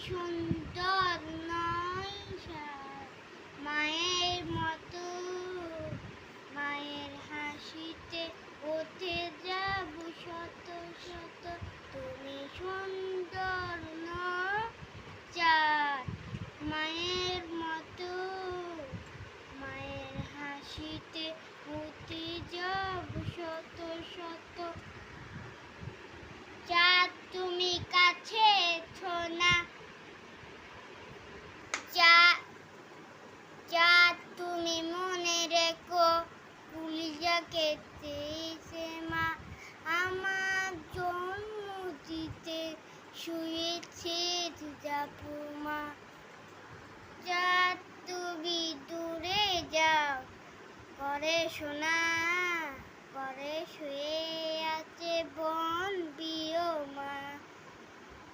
সুন্দর নয় মায়ের মতো, মায়ের হাসিতে ওঠে যাব শত শত। তুমি সুন্দর নও চাঁদ মায়ের মতো, মায়ের হাসিতে উঠে যাব শত শত। চাঁদ তুমি কাছে এসো না, চাঁদ তুমি মনে রেখো, কলিজা কেটেছে মা আমার জন্ম দিতে, শুয়েছে মা। চাঁদ তুমি দূরে যাও করে সোনা করে শুয়ে।